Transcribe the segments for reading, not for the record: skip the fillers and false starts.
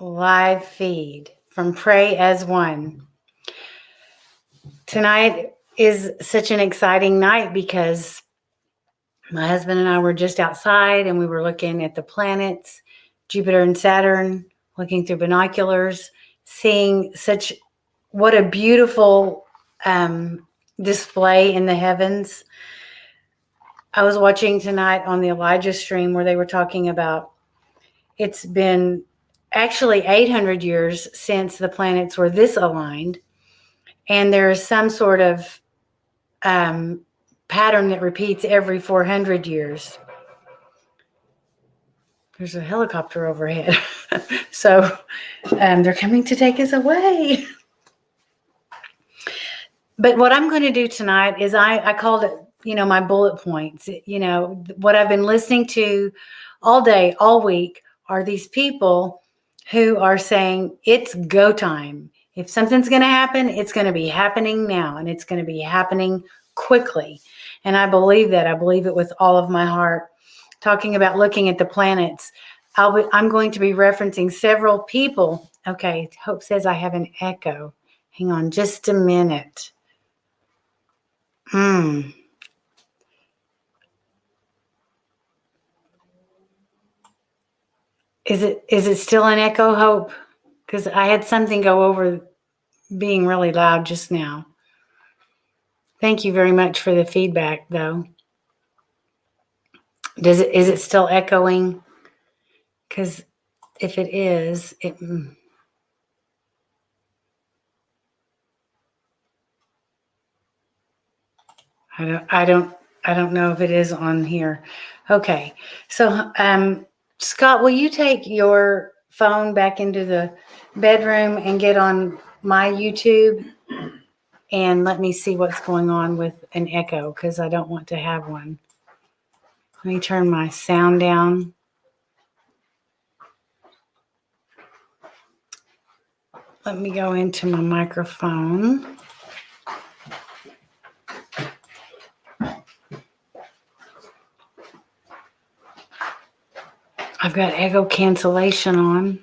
live feed from Pray as One. Tonight is such an exciting night because my husband and I were just outside and we were looking at the planets, Jupiter and Saturn, looking through binoculars, seeing what a beautiful display in the heavens. I was watching tonight on the Elijah stream where they were talking about it's been actually 800 years since the planets were this aligned, and there is some sort of pattern that repeats every 400 years. There's a helicopter overhead. So they're coming to take us away. But what I'm going to do tonight is I called it, my bullet points. What I've been listening to all day, all week, are these people who are saying it's go time. If something's going to happen, it's going to be happening now, and it's going to be happening quickly. And I believe that. I believe it with all of my heart. Talking about looking at the planets, I'm going to be referencing several people. Okay, Hope says I have an echo. Hang on just a minute. Is it still an echo, Hope? Because I had something go over being really loud just now. Thank you very much for the feedback, though. Is it still echoing? Because if it is, I don't know if it is on here. Okay, so Scott, will you take your phone back into the bedroom and get on my YouTube and let me see what's going on with an echo, because I don't want to have one. Let me turn my sound down. Let me go into my microphone. I've got echo cancellation on.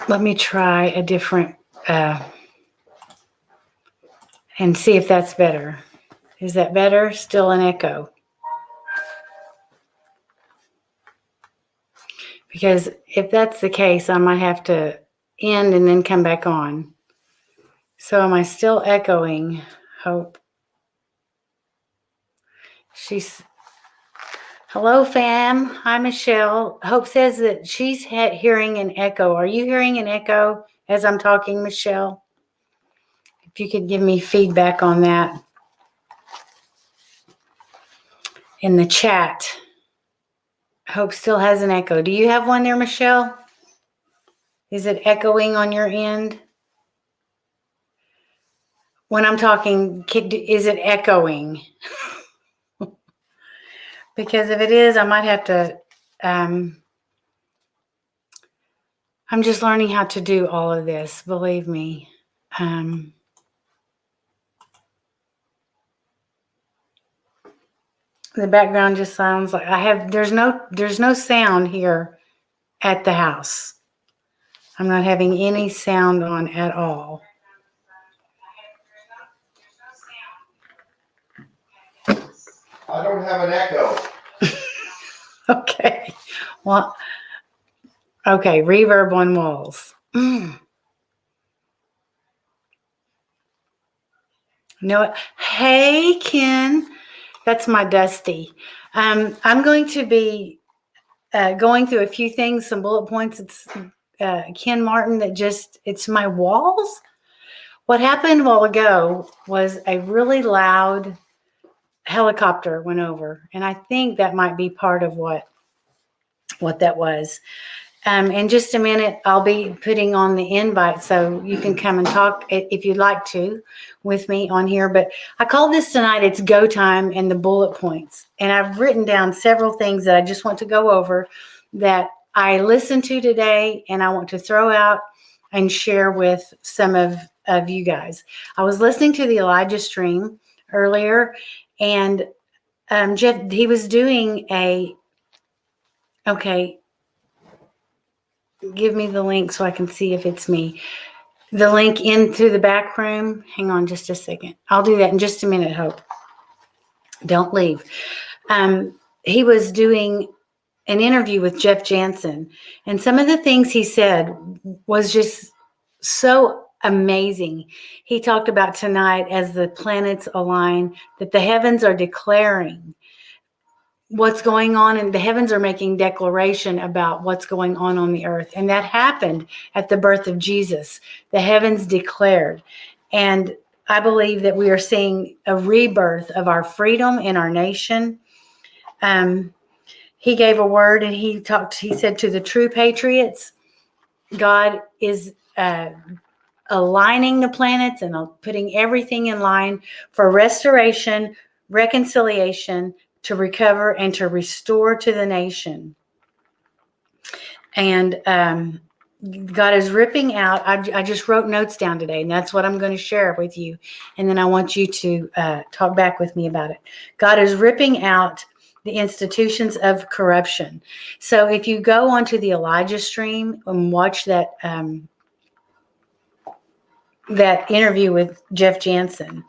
Let me try a different, and see if that's better. Is that better? Still an echo. Because if that's the case, I might have to end and then come back on. So am I still echoing, Hope? Hello, fam. Hi, Michelle. Hope says that she's hearing an echo. Are you hearing an echo as I'm talking, Michelle? If you could give me feedback on that in the chat. Hope still has an echo. Do you have one there, Michelle? Is it echoing on your end? When I'm talking, is it echoing? Because if it is, I might have to, I'm just learning how to do all of this, believe me. The background just sounds like there's no sound here at the house. I'm not having any sound on at all. I don't have an echo. Okay. Well, okay, reverb on walls. No, hey, Ken. That's my Dusty. I'm going to be going through a few things, some bullet points. It's Ken Martin it's my walls. What happened a while ago was a really loud helicopter went over, and I think that might be part of what that was. In just a minute, I'll be putting on the invite so you can come and talk if you'd like to with me on here. But I call this tonight, it's go time and the bullet points. And I've written down several things that I just want to go over that I listened to today and I want to throw out and share with some of of you guys. I was listening to the Elijah stream earlier, and Jeff, he was doing okay, give me the link so I can see if it's me. The link into the back room. Hang on just a second. I'll do that in just a minute, Hope. Don't leave. He was doing an interview with Jeff Jansen, and some of the things he said was just so amazing. He talked about tonight as the planets align, that the heavens are declaring what's going on, and the heavens are making declaration about what's going on the earth. And that happened at the birth of Jesus. The heavens declared. And I believe that we are seeing a rebirth of our freedom in our nation. He gave a word, and he said to the true patriots, God is aligning the planets and putting everything in line for restoration, reconciliation, to recover and to restore to the nation. And God is ripping out. I just wrote notes down today, and that's what I'm going to share with you. And then I want you to talk back with me about it. God is ripping out the institutions of corruption. So if you go onto the Elijah stream and watch that interview with Jeff Jansen,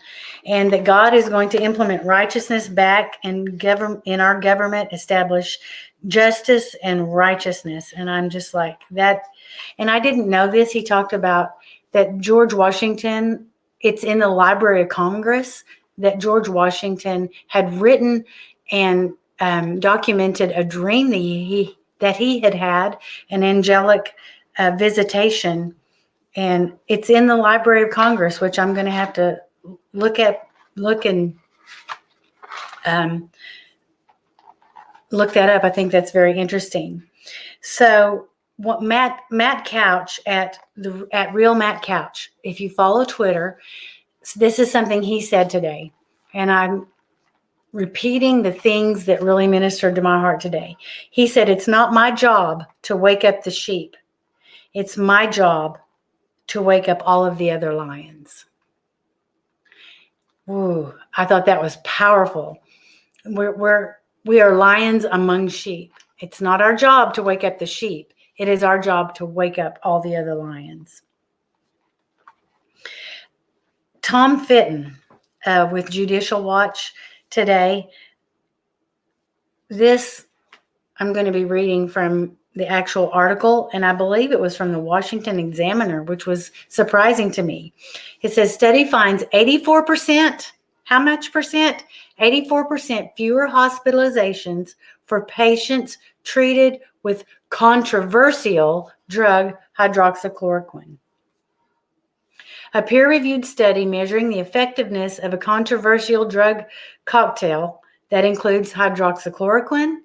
and that God is going to implement righteousness back and in our government, establish justice and righteousness. And I'm just like that. And I didn't know this. He talked about that George Washington, it's in the Library of Congress, that George Washington had written and documented a dream that he had an angelic visitation. And it's in the Library of Congress, which I'm going to have to look that up. I think that's very interesting. So what Matt Couch at Real Matt Couch, if you follow Twitter, this is something he said today, and I'm repeating the things that really ministered to my heart today. He said, "It's not my job to wake up the sheep. It's my job to wake up all of the other lions." Ooh, I thought that was powerful. We are lions among sheep. It's not our job to wake up the sheep. It is our job to wake up all the other lions. Tom Fitton with Judicial Watch today. This, I'm going to be reading from the actual article, and I believe it was from the Washington Examiner, which was surprising to me. It says, study finds 84%, how much percent? 84% fewer hospitalizations for patients treated with controversial drug hydroxychloroquine. A peer-reviewed study measuring the effectiveness of a controversial drug cocktail that includes hydroxychloroquine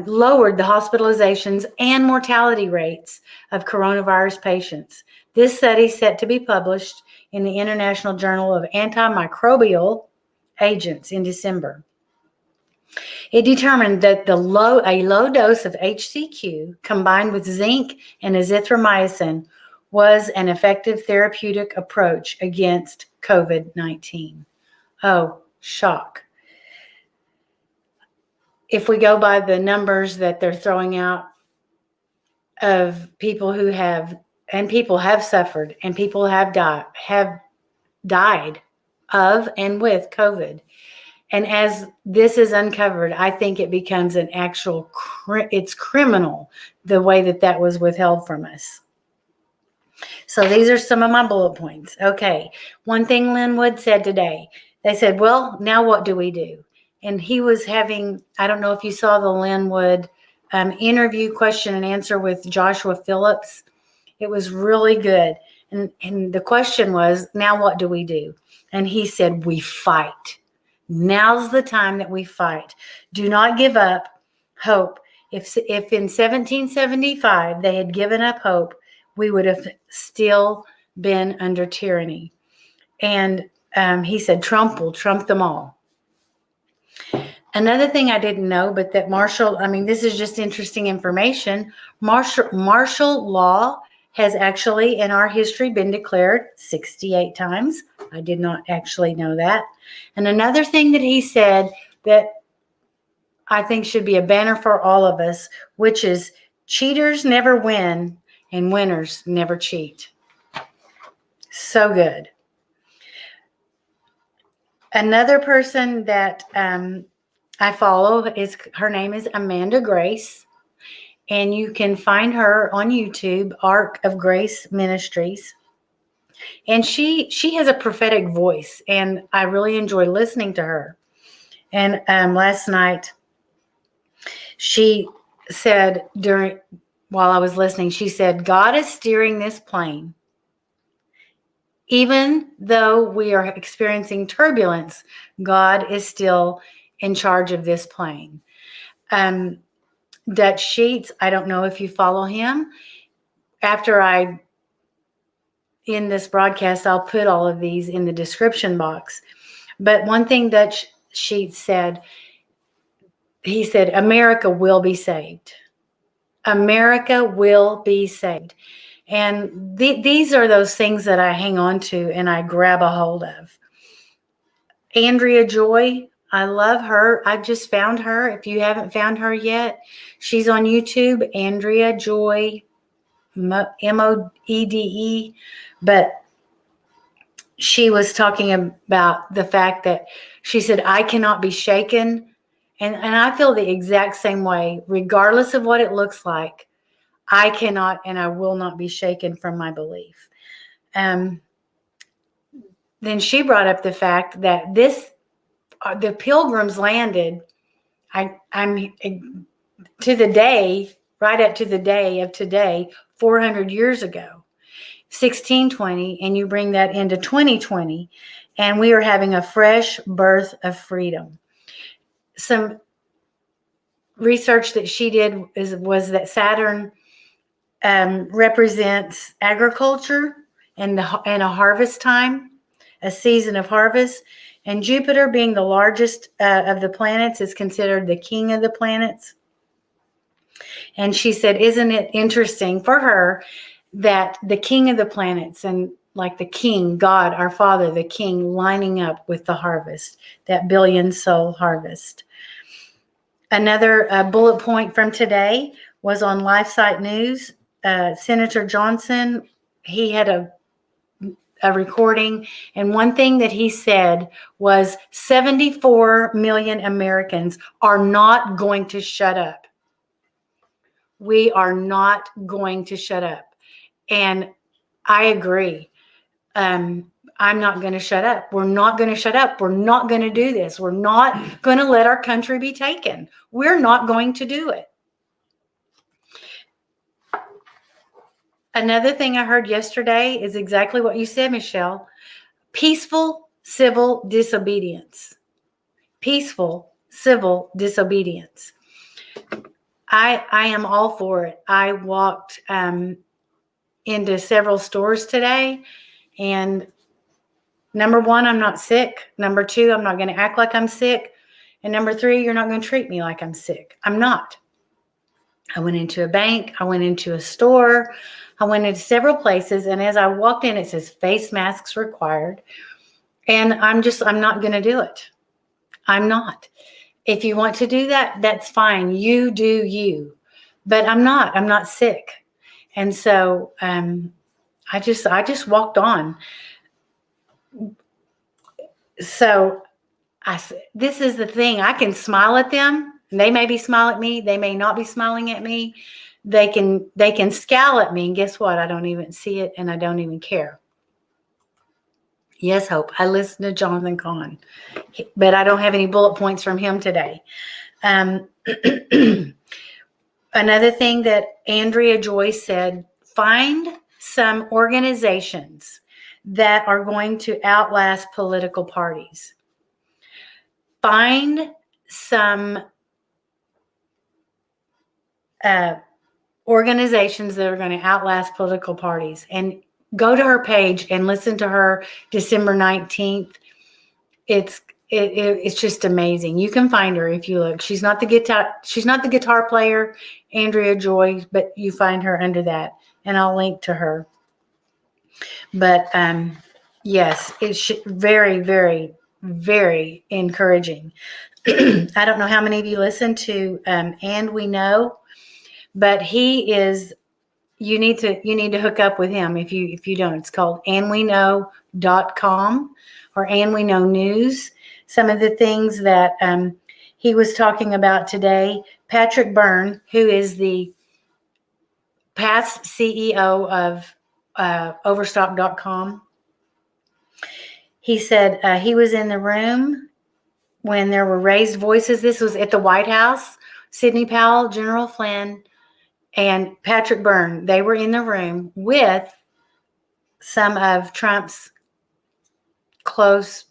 lowered the hospitalizations and mortality rates of coronavirus patients. This study is set to be published in the International Journal of Antimicrobial Agents in December. It determined that a low dose of HCQ combined with zinc and azithromycin was an effective therapeutic approach against COVID-19. Oh, shock. If we go by the numbers that they're throwing out of people who have suffered, and people have died of and with COVID. And as this is uncovered, I think it becomes an actual, it's criminal the way that was withheld from us. So these are some of my bullet points. Okay. One thing Linwood said today, they said, well, now what do we do? And he was having, I don't know if you saw the Linwood interview question and answer with Joshua Phillips. It was really good. And the question was, now what do we do? And he said, we fight. Now's the time that we fight. Do not give up hope. If in 1775 they had given up hope, we would have still been under tyranny. And he said, Trump will trump them all. Another thing I didn't know, but that this is just interesting information. Martial law has actually in our history been declared 68 times. I did not actually know that. And another thing that he said that I think should be a banner for all of us, which is cheaters never win and winners never cheat. So good. Another person that I follow her name is Amanda Grace. And you can find her on YouTube, Ark of Grace Ministries. And she has a prophetic voice, and I really enjoy listening to her. And last night, she said while I was listening, she said, God is steering this plane. Even though we are experiencing turbulence, God is still in charge of this plane. Dutch Sheets, I don't know if you follow him. In this broadcast, I'll put all of these in the description box. But one thing Dutch Sheets said, he said, America will be saved. America will be saved. And these are those things that I hang on to and I grab a hold of. Andrea Joy, I love her. I've just found her. If you haven't found her yet, she's on YouTube, Andrea Joy, Mode. But she was talking about the fact that she said, I cannot be shaken. And I feel the exact same way, regardless of what it looks like. I cannot and I will not be shaken from my belief. Then she brought up the fact that the Pilgrims landed. I'm to the day, right up to the day of today, 400 years ago, 1620, and you bring that into 2020, and we are having a fresh birth of freedom. Some research that she did was that Saturn represents agriculture and a harvest time, a season of harvest. And Jupiter, being the largest of the planets, is considered the king of the planets. And she said, isn't it interesting for her that the king of the planets and like the king, God, our Father, the king, lining up with the harvest, that billion soul harvest. Another bullet point from today was on LifeSite News. Senator Johnson, he had a recording, and one thing that he said was 74 million Americans are not going to shut up. We are not going to shut up. And I agree. I'm not going to shut up. We're not going to shut up. We're not going to do this. We're not going to let our country be taken. We're not going to do it. Another thing I heard yesterday is exactly what you said, Michelle. Peaceful civil disobedience. Peaceful civil disobedience. I am all for it. I walked into several stores today, and number one, I'm not sick. Number two, I'm not going to act like I'm sick. And number three, you're not going to treat me like I'm sick. I'm not. I went into a bank. I went into a store. I went into several places. And as I walked in, it says face masks required. And I'm not going to do it. I'm not. If you want to do that, that's fine. You do you. But I'm not sick. And so I just walked on. So this is the thing. I can smile at them. They may be smiling at me. They may not be smiling at me. They can scowl at me. And guess what? I don't even see it, and I don't even care. Yes, Hope. I listened to Jonathan Cahn, but I don't have any bullet points from him today. Another thing that Andrea Joy said, find some organizations that are going to outlast political parties. Find some organizations that are going to outlast political parties, and go to her page and listen to her December 19th. It's just amazing. You can find her if you look. She's not the guitar player, Andrea Joy, but you find her under that. and I'll link to her. But yes, it's very, very, very encouraging. I don't know how many of you listen to And We Know, but he is. You need to hook up with him if you don't. It's called andweknow.com or And We Know News. Some of the things that he was talking about today. Patrick Byrne, who is the past CEO of Overstock.com, he said he was in the room when there were raised voices. This was at the White House. Sidney Powell, General Flynn, and Patrick Byrne, they were in the room with some of Trump's close,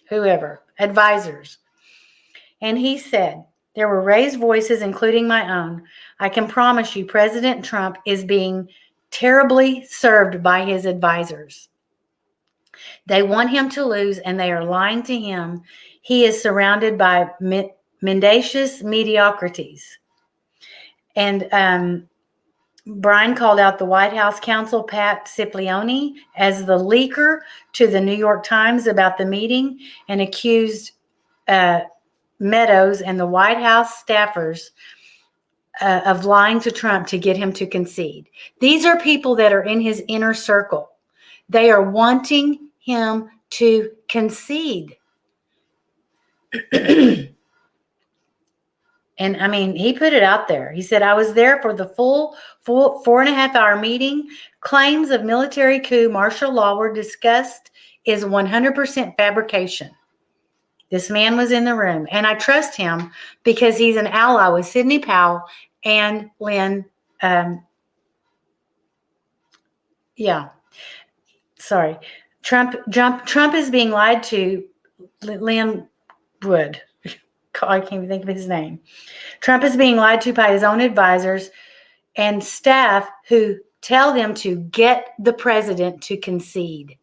whoever, advisors. And he said, there were raised voices, including my own. I can promise you President Trump is being terribly served by his advisors. They want him to lose, and they are lying to him. He is surrounded by mendacious mediocrities. And Brian called out the White House counsel, Pat Cipollone, as the leaker to the New York Times about the meeting and accused Meadows and the White House staffers of lying to Trump to get him to concede. These are people that are in his inner circle. They are wanting him to concede. And I mean, he put it out there. He said, I was there for the full 4.5-hour meeting. Claims of military coup, martial law were discussed is 100% fabrication. This man was in the room, and I trust him because he's an ally with Sidney Powell and Lynn. Trump is being lied to. Lynn Wood. I can't even think of his name. Trump is being lied to by his own advisors and staff who tell them to get the president to concede.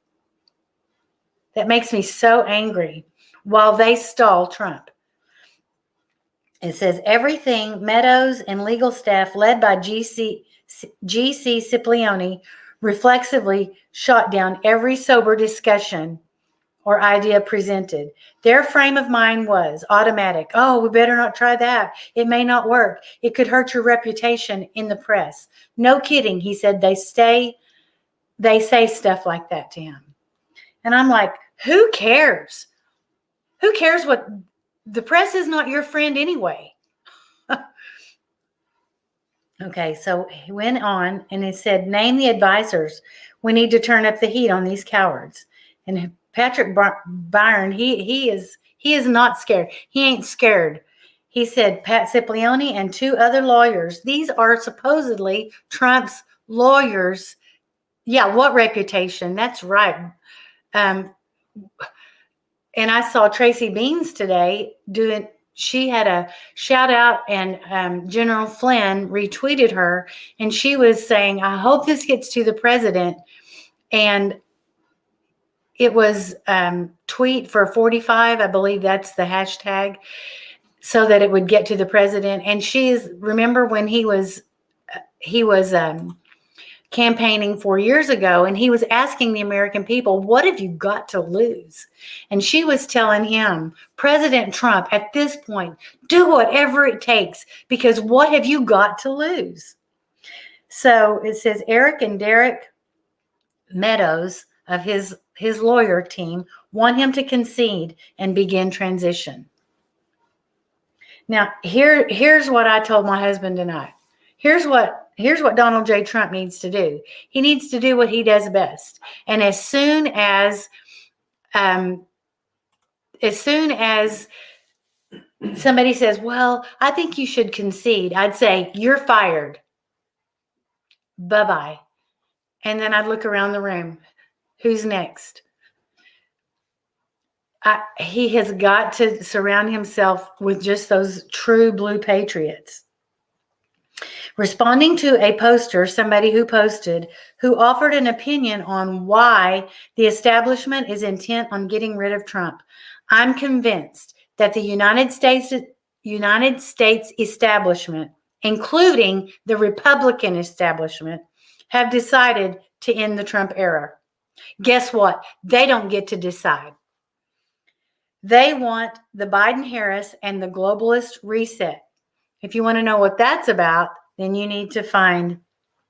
That makes me so angry while they stall Trump. It says everything Meadows and legal staff led by GC Cipollone reflexively shot down every sober discussion or idea presented. Their frame of mind was automatic. Oh, we better not try that. It may not work. It could hurt your reputation in the press. No kidding. He said they say stuff like that to him. And I'm like, who cares? Who cares what the press is not your friend anyway. Okay, so he went on and he said, name the advisors. We need to turn up the heat on these cowards. And Patrick Byrne, he is not scared. He ain't scared. He said Pat Cipollone and 2 other lawyers. These are supposedly Trump's lawyers. Yeah, what reputation? That's right. And I saw Tracy Beans today doing. She had a shout out, and General Flynn retweeted her, and she was saying, I hope this gets to the president. And it was tweet for 45, I believe that's the hashtag, so that it would get to the president. And remember when he was campaigning 4 years ago, and he was asking the American people, what have you got to lose? And she was telling him, President Trump, at this point, do whatever it takes, because what have you got to lose? So it says Eric and Derek Meadows of his lawyer team want him to concede and begin transition. Now, here's what I told my husband tonight. Here's what Donald J. Trump needs to do. He needs to do what he does best. And as soon as somebody says, well, I think you should concede, I'd say, you're fired. Bye-bye. And then I'd look around the room. Who's next? He has got to surround himself with just those true blue patriots. Responding to a poster, somebody who posted, who offered an opinion on why the establishment is intent on getting rid of Trump, I'm convinced that the United States establishment, including the Republican establishment, have decided to end the Trump era. Guess what? They don't get to decide. They want the Biden-Harris and the globalist reset. If you want to know what that's about, then you need to find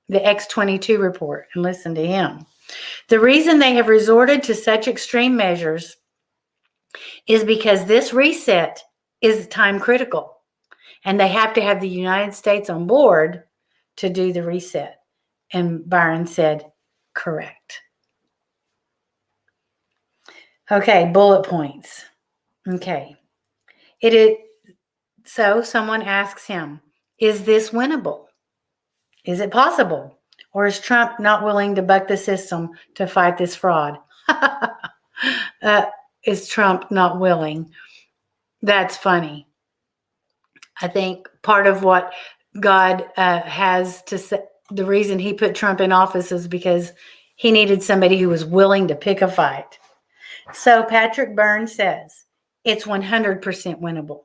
the X-22 report and listen to him. The reason they have resorted to such extreme measures is because this reset is time critical, and they have to have the United States on board to do the reset. And Byron said, correct. Okay, bullet points. Okay. It is so someone asks him, is this winnable? Is it possible? Or is Trump not willing to buck the system to fight this fraud? Is Trump not willing? That's funny. I think part of what God has to say, the reason he put Trump in office is because he needed somebody who was willing to pick a fight. So Patrick Byrne says, it's 100% winnable.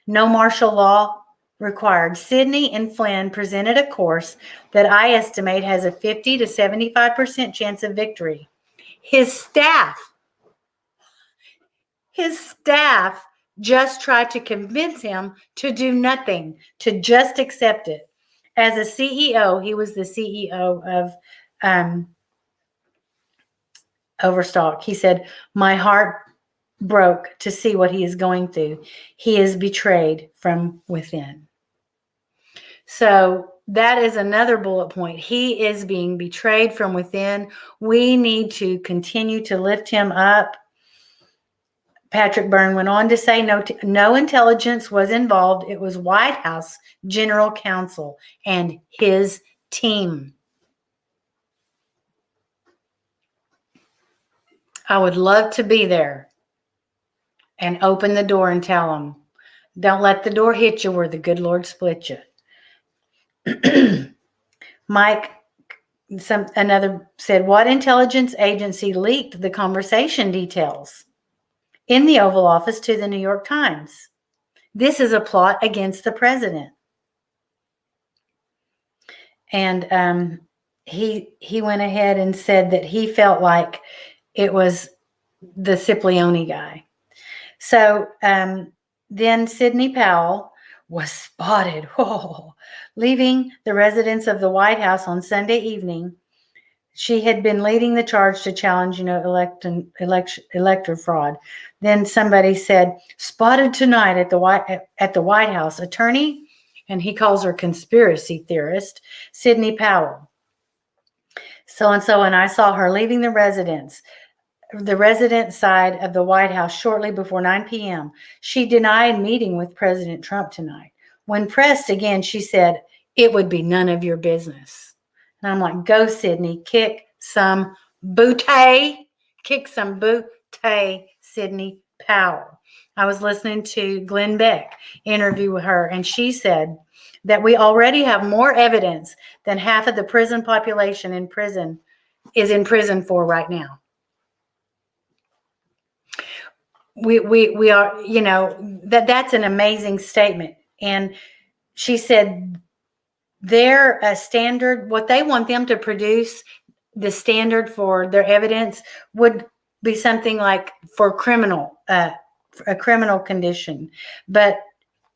No martial law required. Sidney and Flynn presented a course that I estimate has a 50 to 75% chance of victory. His staff just tried to convince him to do nothing, to just accept it. As a CEO, he was the CEO of Overstock. He said, my heart broke to see what he is going through. He is betrayed from within. So that is another bullet point. He is being betrayed from within. We need to continue to lift him up. Patrick Byrne went on to say no intelligence was involved. It was White House General Counsel and his team. I would love to be there and open the door and tell them, don't let the door hit you where the good Lord split you. Mike, another said, what intelligence agency leaked the conversation details in the Oval Office to the New York Times? This is a plot against the president. And he went ahead and said that he felt like it was the Cipollone guy. So then Sidney Powell was spotted leaving the residence of the White House on Sunday evening. She had been leading the charge to challenge, elector fraud. Then somebody said, spotted tonight at the White House, attorney, and he calls her conspiracy theorist, Sidney Powell. So-and-so, and I saw her leaving the residence side of the White House shortly before 9 p.m. She denied meeting with President Trump tonight. When pressed again, she said, it would be none of your business. And I'm like, go, Sidney, kick some booty. Kick some booty, Sidney Powell. I was listening to Glenn Beck interview with her, and she said that we already have more evidence than half of the prison population is in prison for right now. We are, that's an amazing statement. And she said their standard, what they want them to produce, the standard for their evidence would be something like for a criminal condition. But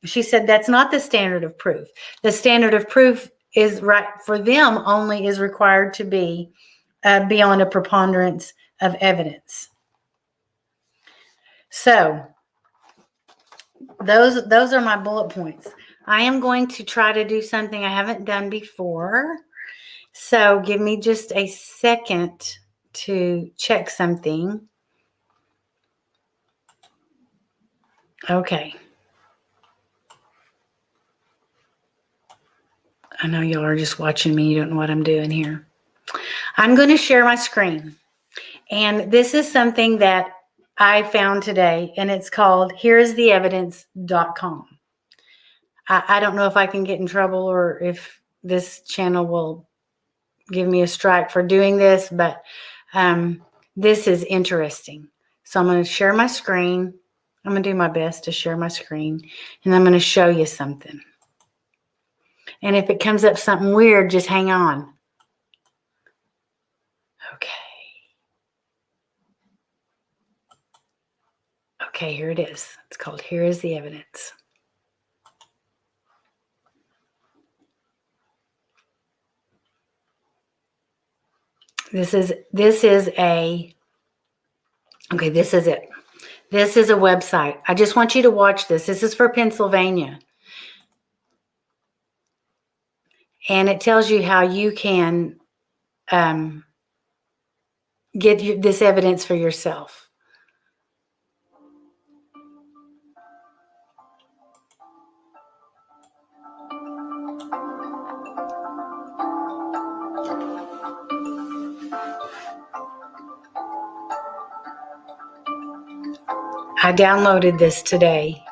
she said that's not the standard of proof. The standard of proof is right for them only is required to be beyond a preponderance of evidence. So those are my bullet points. I am going to try to do something I haven't done before. So give me just a second to check something. Okay. I know y'all are just watching me. You don't know what I'm doing here. I'm going to share my screen. And this is something that I found today, and it's called hereistheevidence.com. I don't know if I can get in trouble or if this channel will give me a strike for doing this, but this is interesting. So I'm going to share my screen. I'm going to do my best to share my screen, and I'm going to show you something. And if it comes up something weird, just hang on. Okay. Okay, here it is. It's called Here is the Evidence. This is it. This is it. This is a website. I just want you to watch this. This is for Pennsylvania. And it tells you how you can get this evidence for yourself. I downloaded this today.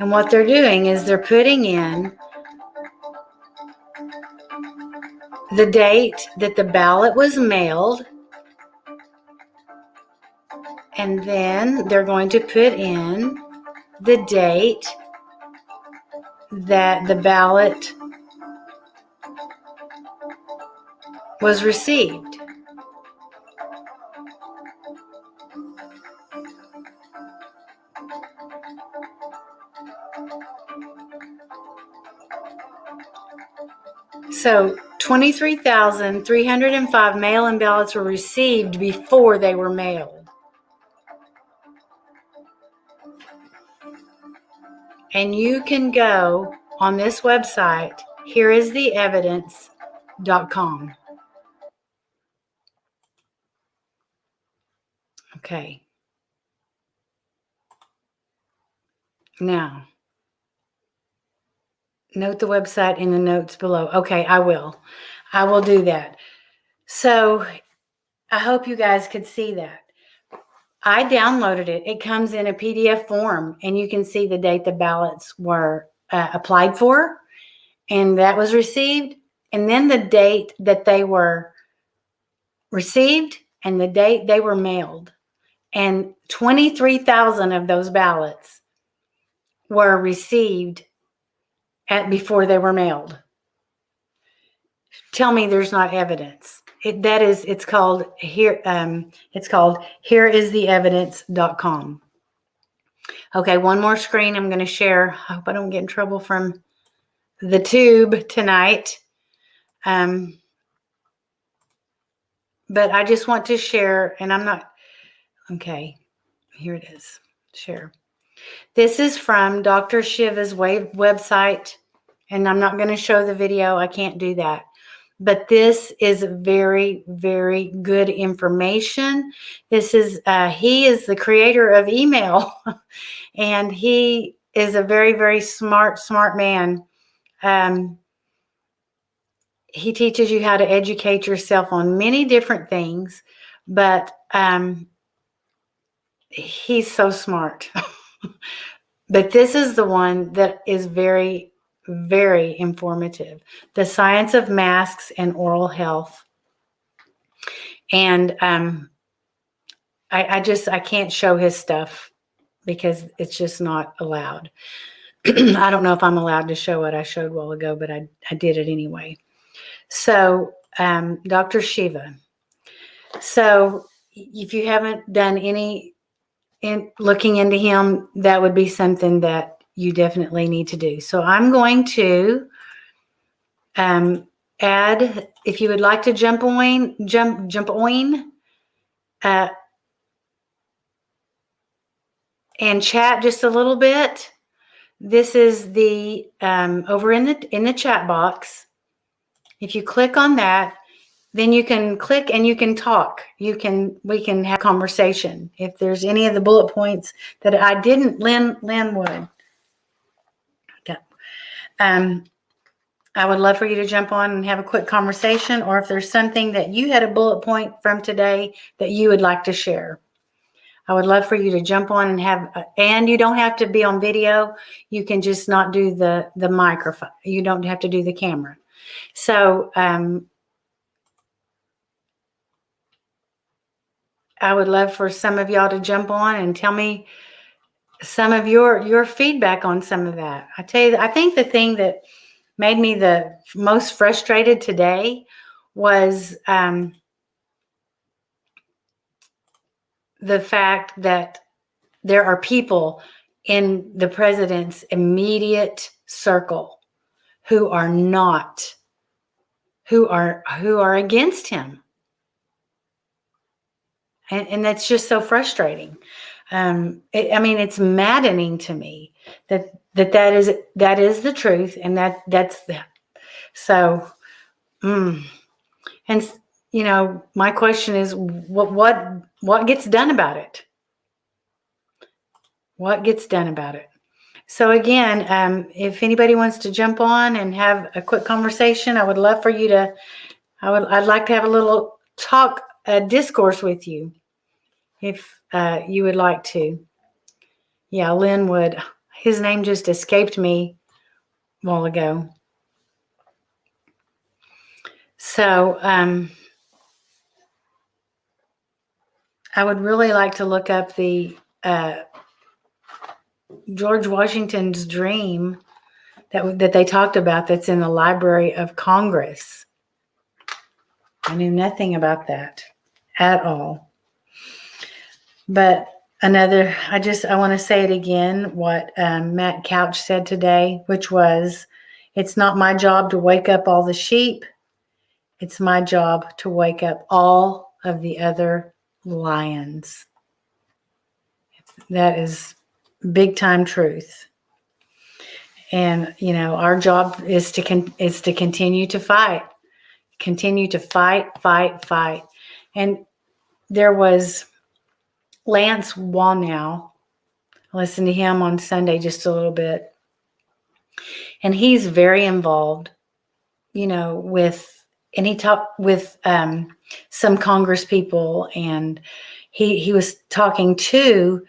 And what they're doing is they're putting in the date that the ballot was mailed. And then they're going to put in the date that the ballot was received. So 23,305 mail-in ballots were received before they were mailed. And you can go on this website, hereistheevidence.com. Okay. Now, note the website in the notes below. Okay, I will. I will do that. So I hope you guys could see that. I downloaded it. It comes in a PDF form, and you can see the date the ballots were applied for, and that was received, and then the date that they were received and the date they were mailed. And 23,000 of those ballots were received before they were mailed. Tell me there's not evidence. It's called hereistheevidence.com. Okay, one more screen I'm going to share. I hope I don't get in trouble from the tube tonight. But I just want to share, and I'm not, okay, here it is, share. This is from Dr. Shiva's website, and I'm not going to show the video. I can't do that. But this is very, very good information. This is, he is the creator of email, and he is a very, very smart man. He teaches you how to educate yourself on many different things, but he's so smart. But this is the one that is very, very informative. The Science of Masks and Oral Health. And I can't show his stuff because it's just not allowed. I don't know if I'm allowed to show what I showed a while ago, but I did it anyway. So Dr. Shiva. So if you haven't done any looking into him, that would be something that you definitely need to do. So I'm going to add, if you would like to jump on and chat just a little bit. This is the over in the chat box. If you click on that, then you can click and you can talk. We can have conversation. If there's any of the bullet points that I didn't, Lynn would. Okay. I would love for you to jump on and have a quick conversation, or if there's something that you had a bullet point from today that you would like to share. I would love for you to jump on and and you don't have to be on video. You can just not do the microphone. You don't have to do the camera. So, I would love for some of y'all to jump on and tell me some of your feedback on some of that. I tell you, I think the thing that made me the most frustrated today was the fact that there are people in the president's immediate circle who are against him. And that's just so frustrating. It's maddening to me that is the truth, and that's the so. And my question is, what gets done about it? What gets done about it? So again, if anybody wants to jump on and have a quick conversation, I would love for you to. I'd like to have a little talk, discourse with you, if you would like to. Yeah, Linwood. His name just escaped me a while ago. So I would really like to look up the George Washington's dream that they talked about that's in the Library of Congress. I knew nothing about that at all. But I want to say it again, what Matt Couch said today, which was, it's not my job to wake up all the sheep. It's my job to wake up all of the other lions. That is big time truth. And, our job is to continue to fight. Continue to fight. And there was Lance Wallnau. I listened to him on Sunday just a little bit. And he's very involved, and he talked with some Congress people, and he was talking to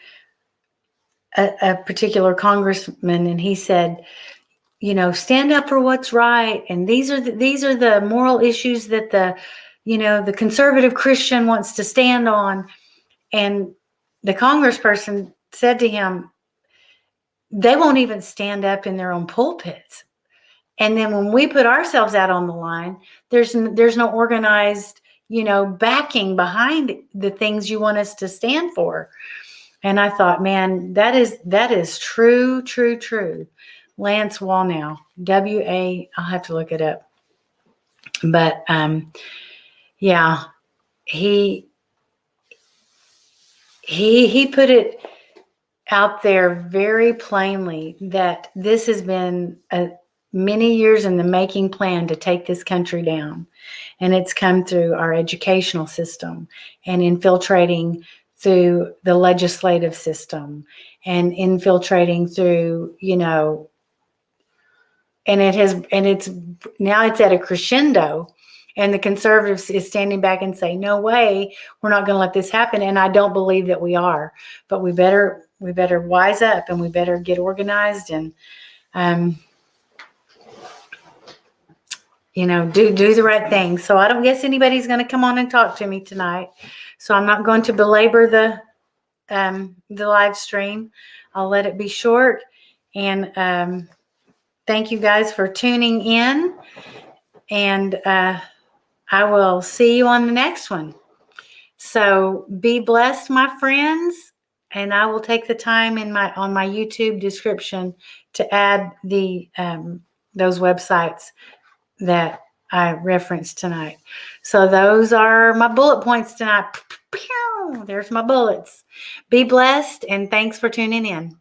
a particular congressman, and he said, stand up for what's right, and these are the moral issues that the conservative Christian wants to stand on. And the congressperson said to him, they won't even stand up in their own pulpits. And then when we put ourselves out on the line, there's no organized, backing behind the things you want us to stand for. And I thought, man, that is true. Lance Wallnau, W-A, I'll have to look it up. But yeah, he put it out there very plainly that this has been many years in the making plan to take this country down. And it's come through our educational system and infiltrating through the legislative system and infiltrating through, and it's now it's at a crescendo, and the conservatives is standing back and say, no way, we're not going to let this happen. And I don't believe that we are, but we better wise up, and we better get organized and, do the right thing. So I don't guess anybody's going to come on and talk to me tonight. So I'm not going to belabor the live stream. I'll let it be short. And thank you guys for tuning in. And I will see you on the next one. So be blessed, my friends. And I will take the time on my YouTube description to add those websites that I referenced tonight. So those are my bullet points tonight. There's my bullets. Be blessed, and thanks for tuning in.